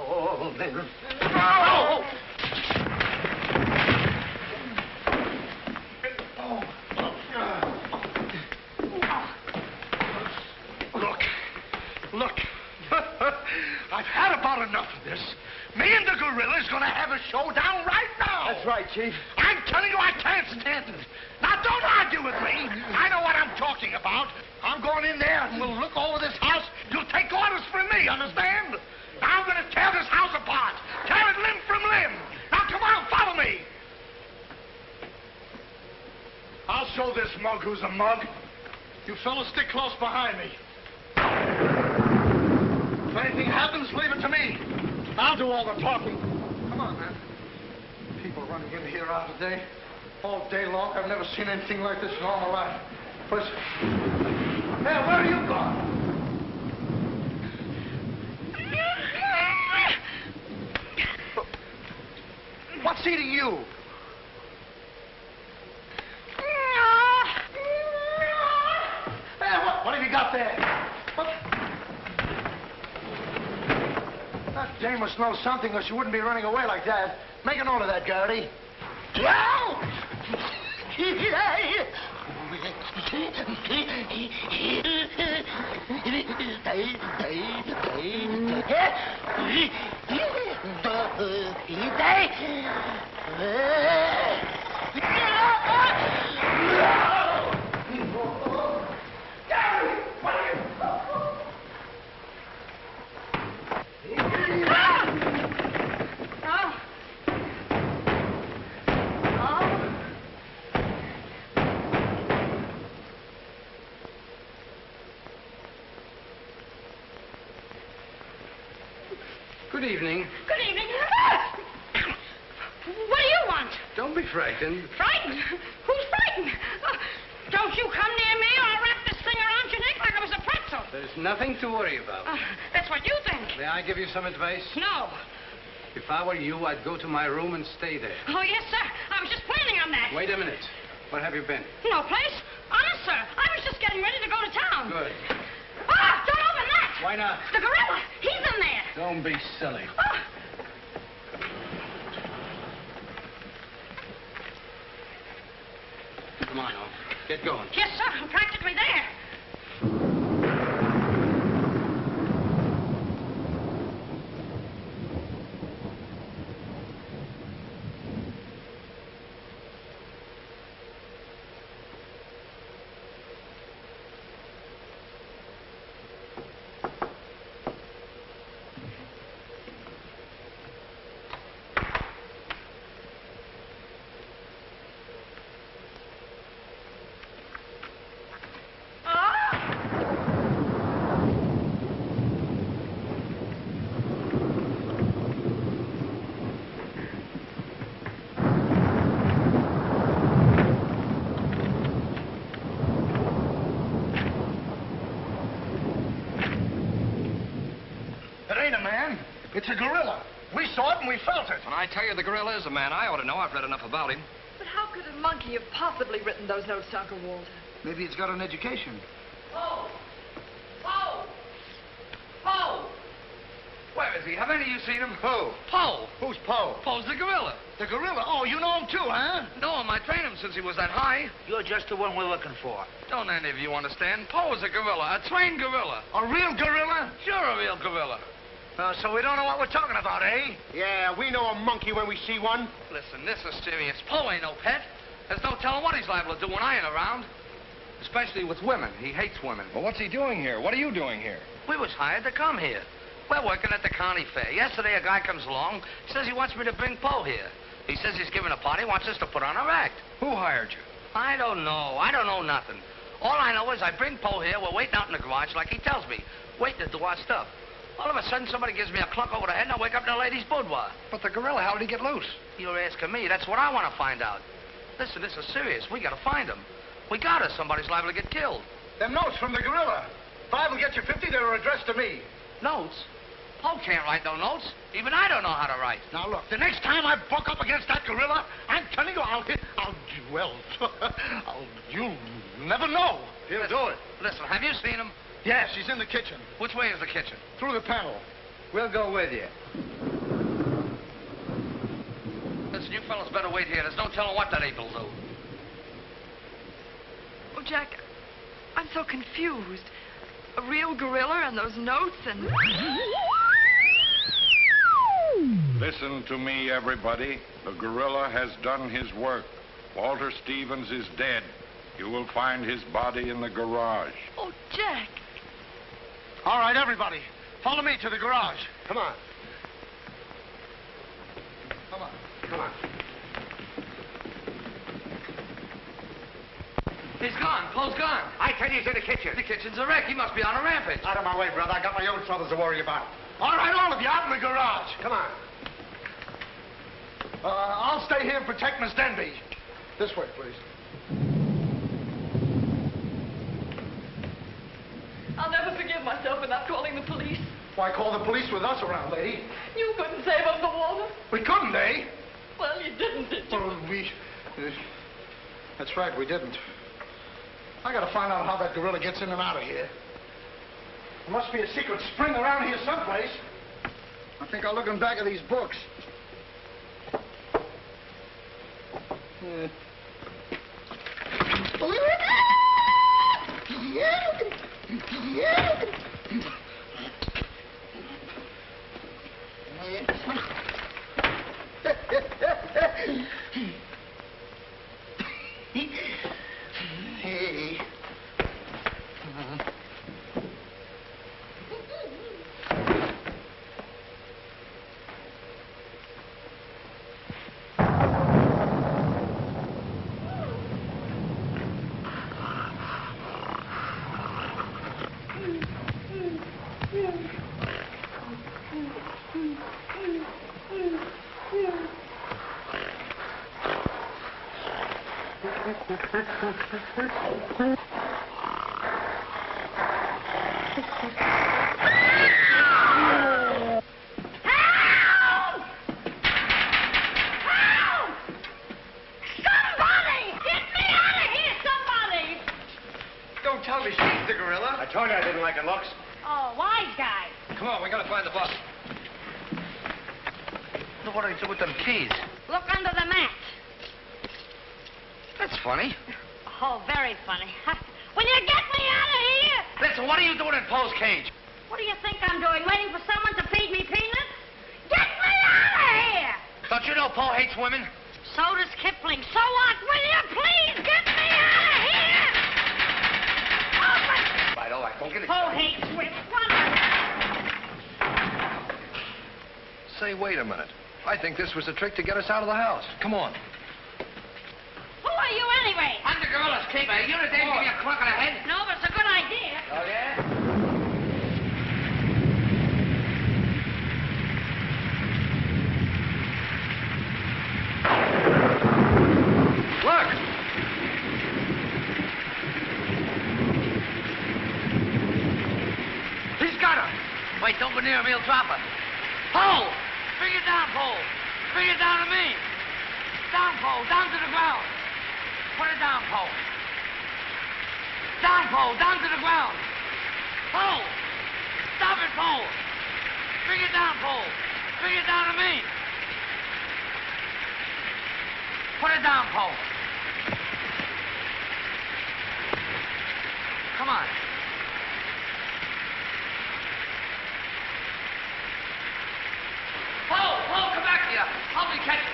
Oh, man. Oh! Look. I've had about enough of this. Me and the gorilla's gonna have a showdown right now. That's right, Chief. I'm telling you, I can't stand it. Now, don't argue with me. I know what I'm talking about. I'm going in there and we'll look over this house. You'll take orders from me, understand? Now, I'm gonna tear this house apart. Tear it limb from limb. Now, come on, follow me. I'll show this mug who's a mug. You fellas stick close behind me. If anything happens, leave it to me. I'll do all the talking. Come on, man. People running in here out today. All day long. I've never seen anything like this in all my life. Listen. Hey, where are you going? What's eating you? Hey, what have you got there? What? That dame must know something, or she wouldn't be running away like that. Make a note of that, Garrity. Good evening. Good evening. What do you want? Don't be frightened. Frightened? Who's frightened? Don't you come near me or I'll wrap this thing around your neck like I was a pretzel. There's nothing to worry about. That's what you think. May I give you some advice? No. If I were you, I'd go to my room and stay there. Oh, yes, sir. I was just planning on that. Wait a minute. Where have you been? No place. Honest, sir. I was just getting ready to go to town. Good. Ah, don't open that. Why not? The gorilla. He's in there. Don't be silly. Oh. Come on, Owen. Get going. Yes, sir. I'm practically there. It's a gorilla. We saw it and we felt it. When I tell you the gorilla is a man, I ought to know. I've read enough about him. But how could a monkey have possibly written those notes to Uncle Walter? Maybe it's got an education. Poe! Poe! Poe! Where is he? Have any of you seen him? Who? Poe! Who's Poe? Poe's the gorilla. The gorilla? Oh, you know him too, huh? No, I trained him since he was that high. You're just the one we're looking for. Don't any of you understand? Poe is a gorilla, a trained gorilla. A real gorilla? Sure, a real gorilla. So we don't know what we're talking about, eh? Yeah, we know a monkey when we see one. Listen, this is serious. Poe ain't no pet. There's no telling what he's liable to do when I ain't around. Especially with women. He hates women. Well, what's he doing here? What are you doing here? We was hired to come here. We're working at the county fair. Yesterday, a guy comes along, says he wants me to bring Poe here. He says he's giving a party, wants us to put on our act. Who hired you? I don't know. I don't know nothing. All I know is I bring Poe here. We're waiting out in the garage like he tells me. Waiting to do our stuff. All of a sudden, somebody gives me a clunk over the head, and I wake up in a lady's boudoir. But the gorilla, how did he get loose? You're asking me. That's what I want to find out. Listen, this is serious. We got to find him. We got to. Somebody's liable to get killed. Them notes from the gorilla. If I will get you 50, they were addressed to me. Notes? Paul can't write no notes. Even I don't know how to write. Now, look, the next time I buck up against that gorilla, I'm telling you, you'll never know. He'll do it. Listen, have you seen him? Yes, he's in the kitchen. Which way is the kitchen? Through the panel. We'll go with you. Listen, you fellas better wait here. There's no telling what that ape will do. Oh, Jack, I'm so confused. A real gorilla and those notes and... Listen to me, everybody. The gorilla has done his work. Walter Stevens is dead. You will find his body in the garage. Oh, Jack. All right, everybody. Follow me to the garage. Come on. Come on. Come on. He's gone. Paul's gone. I tell you, he's in the kitchen. The kitchen's a wreck. He must be on a rampage. Out of my way, brother. I got my own troubles to worry about. All right, all of you, out in the garage. Come on. I'll stay here and protect Miss Denby. This way, please. I'll never forgive myself for not calling the police. Why call the police with us around, lady? You couldn't save up the water. We couldn't, eh? Well, you didn't, did you? Well, that's right, we didn't. I gotta find out how that gorilla gets in and out of here. There must be a secret spring around here someplace. I think I'll look in back of these books. Hey. Don't tell me she's the gorilla. I told you I didn't like her looks. Oh, wise guy. Come on, we gotta find the bus. Look what I do with them keys. Look under the mat. That's funny. Oh, very funny. Will you get me out of here? Listen, what are you doing in Poe's cage? What do you think I'm doing? Waiting for someone to feed me peanuts? Get me out of here! Don't you know Poe hates women? So does Kipling. So what? Will you please get me out of here? Open! All right, go get it. Poe hates women. Say, wait a minute. I think this was a trick to get us out of the house. Come on. Who are you anyway? I'm the gorilla's keeper. You know, Dave, give me a clunk on the head. No, but it's a good idea. Oh, yeah? Look! He's got her. Wait, don't go near him. He'll drop her. Pole! Bring it down, Pole. Bring it down to me. Down, Pole. Down to the ground. Put it down, Pole. Down, Pole. Down to the ground. Pole! Stop it, Pole. Bring it down, Pole. Bring it down to me. Put it down, Pole. Come on. Pole, come back here. Help me catch it.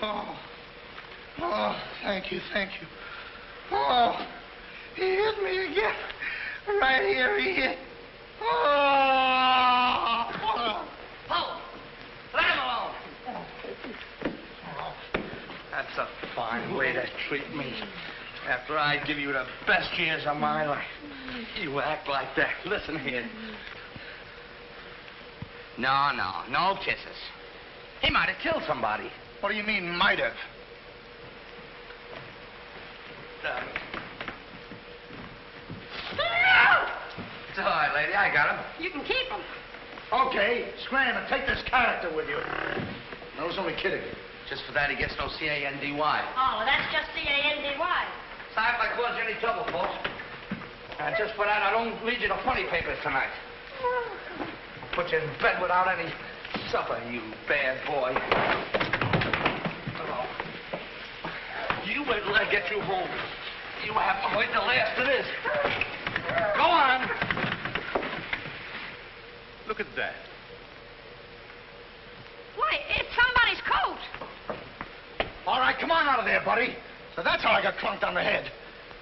Oh. Oh, thank you, thank you. Oh, he hit me again. Right here, he hit. Oh. Ho! Let him alone. Oh, that's a fine way to treat me. After I give you the best years of my life, you act like that. Listen here. No kisses. He might have killed somebody. What do you mean, might have? It's all right, lady. I got him. You can keep him. Okay, scram and take this character with you. I was only kidding. Just for that, he gets no C-A-N-D-Y. Oh, well, that's just C-A-N-D-Y. Sorry if I caused you any trouble, folks. Just for that, I don't read you the funny papers tonight. I'll put you in bed without any supper, you bad boy. Oh. You wait till I get you home. You have to wait the last of this. Go on. Look at that. Why, it's somebody's coat. All right, come on out of there, buddy. So that's how I got clunked on the head.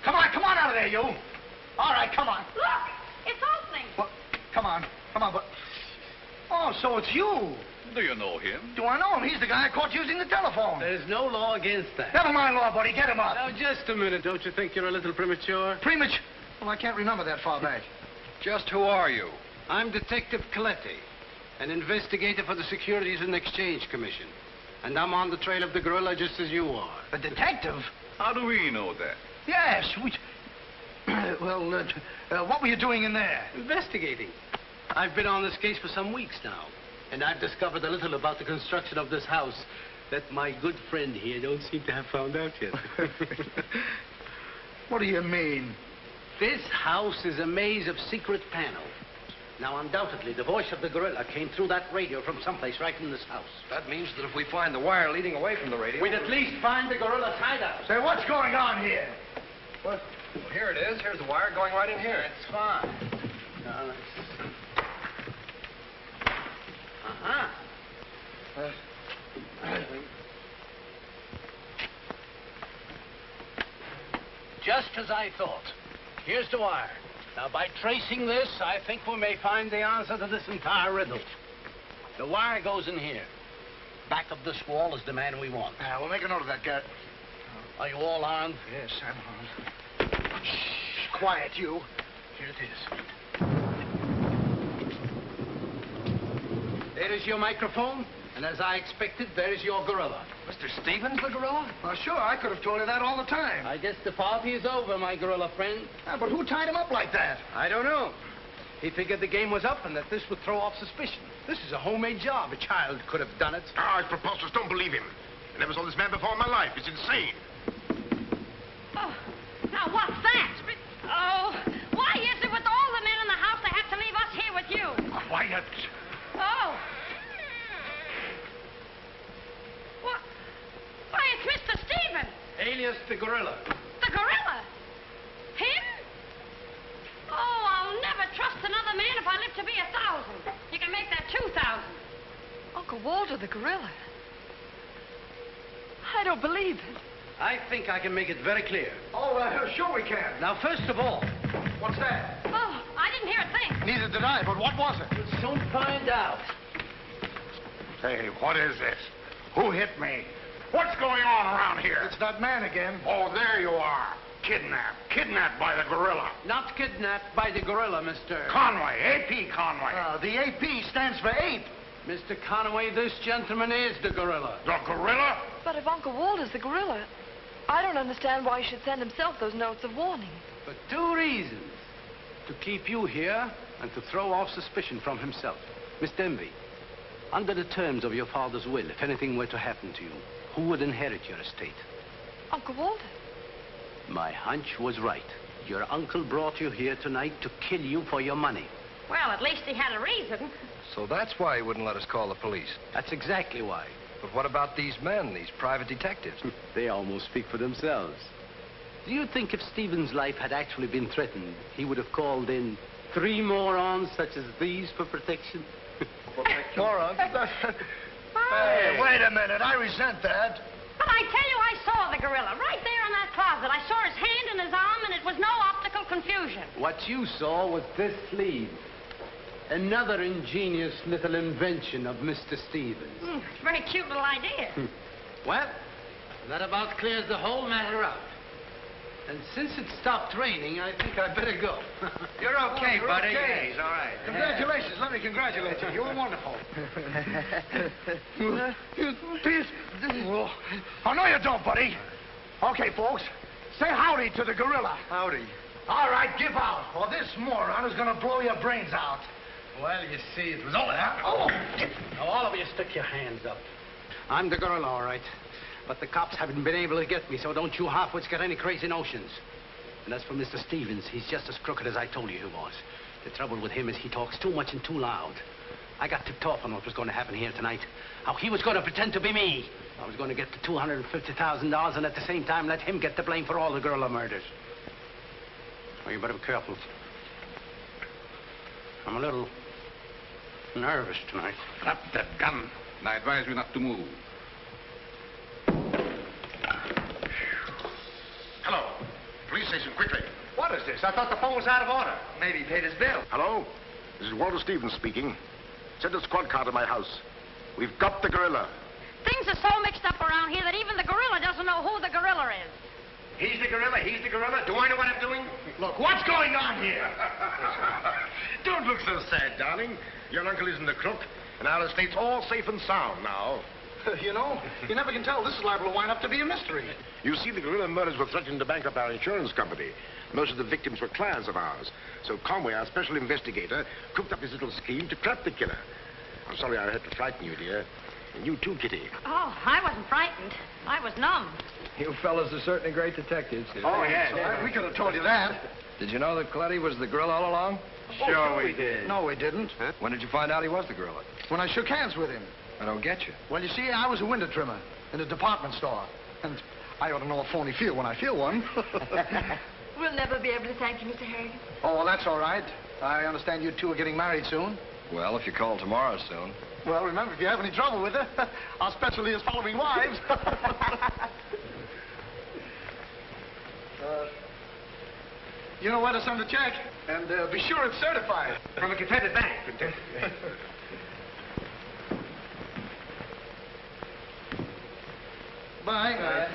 Come on out of there, you. All right, come on. Look, it's opening. Well, come on, but... Oh, so it's you. Do you know him? Do I know him? He's the guy I caught using the telephone. There's no law against that. Never mind law, buddy. Get him up. Now, just a minute. Don't you think you're a little premature? Premature? Well, I can't remember that far back. Just who are you? I'm Detective Coletti, an investigator for the Securities and Exchange Commission. And I'm on the trail of the gorilla just as you are. A detective? How do we know that? Yes, we... what were you doing in there? Investigating. I've been on this case for some weeks now, and I've discovered a little about the construction of this house that my good friend here don't seem to have found out yet. What do you mean? This house is a maze of secret panels. Now, undoubtedly, the voice of the gorilla came through that radio from someplace right in this house. That means that if we find the wire leading away from the radio... We'd at least find the gorilla's hideout. Say, what's going on here? What? Well, here it is. Here's the wire going right in here. It's fine. Now, let's... Just as I thought. Here's the wire. Now, by tracing this, I think we may find the answer to this entire riddle. The wire goes in here. Back of this wall is the man we want. We'll make a note of that, Gert. Are you all armed? Yes, I'm armed. Shh, quiet, you. Here it is. There is your microphone, and as I expected, there is your gorilla. Mr. Stevens, the gorilla? Well, sure, I could have told you that all the time. I guess the party is over, my gorilla friend. But who tied him up like that? I don't know. He figured the game was up and that this would throw off suspicion. This is a homemade job. A child could have done it. It's preposterous. Don't believe him. I never saw this man before in my life. It's insane. Oh, now what's that? Oh, why is it with all the men in the house they have to leave us here with you? Quiet. Oh. What? Why, it's Mr. Stevens. Alias the gorilla. The gorilla? Him? Oh, I'll never trust another man if I live to be 1,000. You can make that 2,000. Uncle Walter, the gorilla. I don't believe it. I think I can make it very clear. Oh, sure we can. Now, first of all... What's that? Oh, I didn't hear a thing. Neither did I, but what was it? We'll soon find out. Say, what is this? Who hit me? What's going on around here? It's that man again. Oh, there you are. Kidnapped. Kidnapped by the gorilla. Not kidnapped by the gorilla, Mr. Conway. A.P. Conway. The AP stands for ape. Mr. Conway, this gentleman is the gorilla. The gorilla? But if Uncle Walter's the gorilla, I don't understand why he should send himself those notes of warning. For two reasons. To keep you here and to throw off suspicion from himself. Miss Denby, under the terms of your father's will, if anything were to happen to you, who would inherit your estate? Uncle Walter. My hunch was right. Your uncle brought you here tonight to kill you for your money. Well, at least he had a reason. So that's why he wouldn't let us call the police. That's exactly why. But what about these men, these private detectives? They almost speak for themselves. Do you think if Stephen's life had actually been threatened, he would have called in 3 morons such as these for protection? Morons? Hey, wait a minute. I resent that. But I tell you, I saw the gorilla right there in that closet. I saw his hand and his arm, and it was no optical confusion. What you saw was this sleeve. Another ingenious little invention of Mr. Stevens. It's a very cute little idea. Well, that about clears the whole matter up. And since it stopped raining, I think I'd better go. You're okay, You're buddy. okay. Yeah, he's all right. Congratulations. Let me congratulate you. You were wonderful. Oh, no, you don't, buddy. Okay, folks. Say howdy to the gorilla. Howdy. All right, give out, or this moron is going to blow your brains out. Well, you see, it was only that. Oh! Now, all of you stick your hands up. I'm the gorilla, all right. But the cops haven't been able to get me, so don't you half-wits get any crazy notions. And as for Mr. Stevens, he's just as crooked as I told you he was. The trouble with him is he talks too much and too loud. I got tipped off on what was going to happen here tonight. How he was going to pretend to be me. I was going to get the $250,000 and at the same time let him get the blame for all the gorilla murders. Well, you better be careful. I'm a little nervous tonight. Drop that gun, and I advise you not to move. Hello. Police station, quickly. What is this? I thought the phone was out of order. Maybe he paid his bill. Hello? This is Walter Stevens speaking. Send a squad car to my house. We've got the gorilla. Things are so mixed up around here that even the gorilla doesn't know who the gorilla is. He's the gorilla. He's the gorilla. Do I know what I'm doing? Look, what's going on here? Don't look so sad, darling. Your uncle isn't a crook, and our estate's all safe and sound now. You know, you never can tell. This is liable to wind up to be a mystery. You see, the gorilla murders were threatening to bankrupt our insurance company. Most of the victims were clients of ours. So Conway, our special investigator, cooked up his little scheme to trap the killer. I'm sorry I had to frighten you, dear. And you too, Kitty. Oh, I wasn't frightened. I was numb. You fellas are certainly great detectives. Oh, yeah. We could have told you that. Did you know that Coletti was the gorilla all along? Sure we did. No, we didn't. Huh? When did you find out he was the gorilla? When I shook hands with him. I don't get you. Well, you see, I was a window trimmer in a department store. And I ought to know a phony feel when I feel one. We'll never be able to thank you, Mr. Harrigan. Oh, well, that's all right. I understand you two are getting married soon. Well, if you call tomorrow soon. Well, remember, if you have any trouble with her, our specialty is following wives. You know where to send the check, and be sure it's certified. From a Confederate bank. Bye.